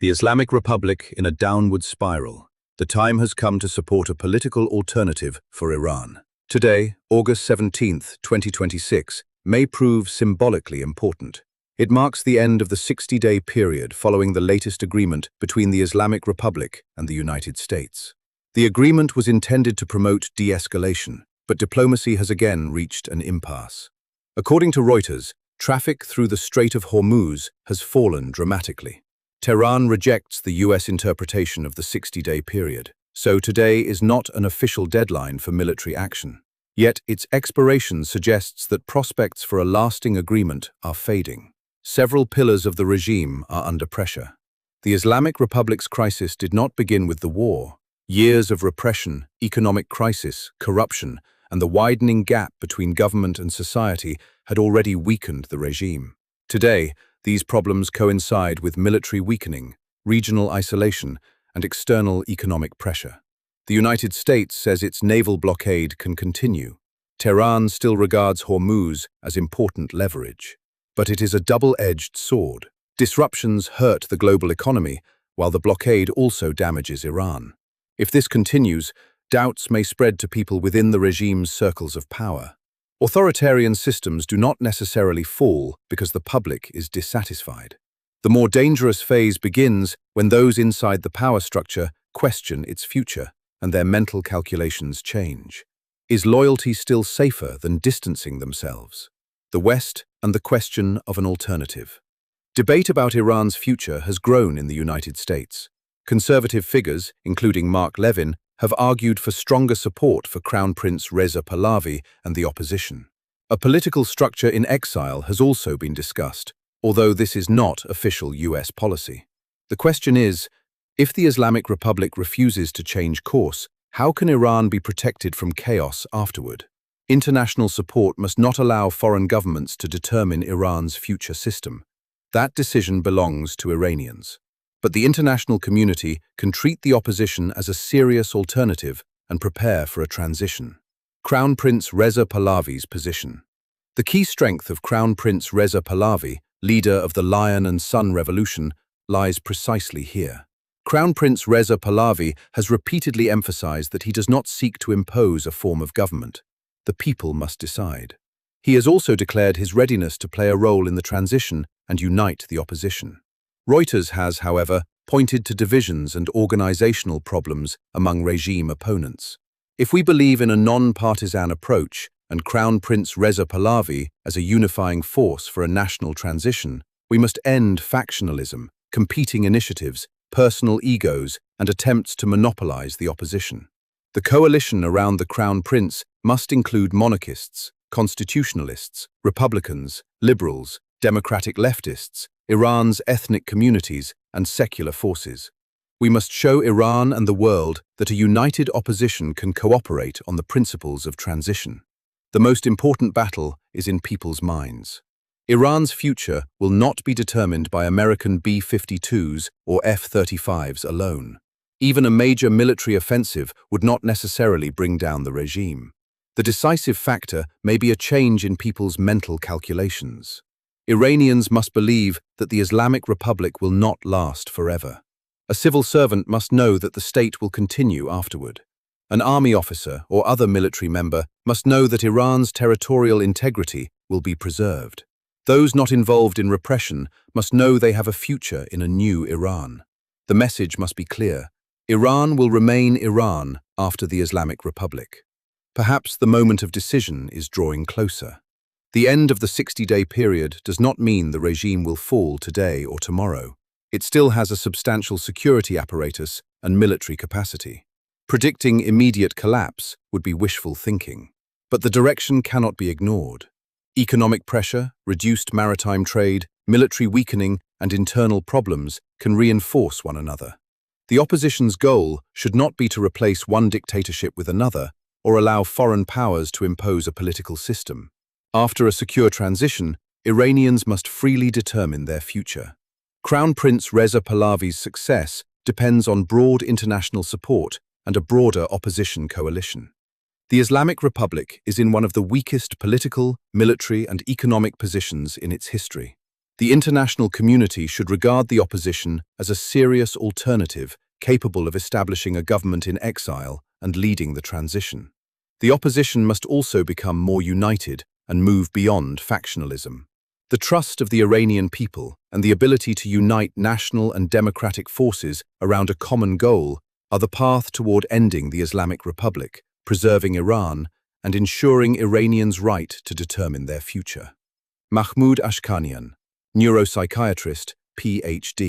The Islamic Republic in a downward spiral. The time has come to support a political alternative for Iran. Today, August 17, 2026, may prove symbolically important. It marks the end of the 60-day period following the latest agreement between the Islamic Republic and the United States. The agreement was intended to promote de-escalation, but diplomacy has again reached an impasse. According to Reuters, traffic through the Strait of Hormuz has fallen dramatically. Tehran rejects the US interpretation of the 60-day period, so today is not an official deadline for military action. Yet its expiration suggests that prospects for a lasting agreement are fading. Several pillars of the regime are under pressure. The Islamic Republic's crisis did not begin with the war. Years of repression, economic crisis, corruption, and the widening gap between government and society had already weakened the regime. Today, these problems coincide with military weakening, regional isolation, and external economic pressure. The United States says its naval blockade can continue. Tehran still regards Hormuz as important leverage. But it is a double-edged sword. Disruptions hurt the global economy, while the blockade also damages Iran. If this continues, doubts may spread to people within the regime's circles of power. Authoritarian systems do not necessarily fall because the public is dissatisfied. The more dangerous phase begins when those inside the power structure question its future and their mental calculations change. Is loyalty still safer than distancing themselves? The West and the question of an alternative. Debate about Iran's future has grown in the United States. Conservative figures, including Mark Levin, have argued for stronger support for Crown Prince Reza Pahlavi and the opposition. A political structure in exile has also been discussed, although this is not official US policy. The question is, if the Islamic Republic refuses to change course, how can Iran be protected from chaos afterward? International support must not allow foreign governments to determine Iran's future system. That decision belongs to Iranians. But the international community can treat the opposition as a serious alternative and prepare for a transition. Crown Prince Reza Pahlavi's position. The key strength of Crown Prince Reza Pahlavi, leader of the Lion and Sun Revolution, lies precisely here. Crown Prince Reza Pahlavi has repeatedly emphasized that he does not seek to impose a form of government. The people must decide. He has also declared his readiness to play a role in the transition and unite the opposition. Reuters has, however, pointed to divisions and organizational problems among regime opponents. If we believe in a non-partisan approach and Crown Prince Reza Pahlavi as a unifying force for a national transition, we must end factionalism, competing initiatives, personal egos, and attempts to monopolize the opposition. The coalition around the Crown Prince must include monarchists, constitutionalists, Republicans, liberals, democratic leftists, Iran's ethnic communities, and secular forces. We must show Iran and the world that a united opposition can cooperate on the principles of transition. The most important battle is in people's minds. Iran's future will not be determined by American B-52s or F-35s alone. Even a major military offensive would not necessarily bring down the regime. The decisive factor may be a change in people's mental calculations. Iranians must believe that the Islamic Republic will not last forever. A civil servant must know that the state will continue afterward. An army officer or other military member must know that Iran's territorial integrity will be preserved. Those not involved in repression must know they have a future in a new Iran. The message must be clear. Iran will remain Iran after the Islamic Republic. Perhaps the moment of decision is drawing closer. The end of the 60-day period does not mean the regime will fall today or tomorrow. It still has a substantial security apparatus and military capacity. Predicting immediate collapse would be wishful thinking. But the direction cannot be ignored. Economic pressure, reduced maritime trade, military weakening, and internal problems can reinforce one another. The opposition's goal should not be to replace one dictatorship with another or allow foreign powers to impose a political system. After a secure transition, Iranians must freely determine their future. Crown Prince Reza Pahlavi's success depends on broad international support and a broader opposition coalition. The Islamic Republic is in one of the weakest political, military, and economic positions in its history. The international community should regard the opposition as a serious alternative capable of establishing a government in exile and leading the transition. The opposition must also become more united and move beyond factionalism. The trust of the Iranian people and the ability to unite national and democratic forces around a common goal are the path toward ending the Islamic Republic, preserving Iran, and ensuring Iranians' right to determine their future. Mahmoud Ashkanian, neuropsychiatrist, Ph.D.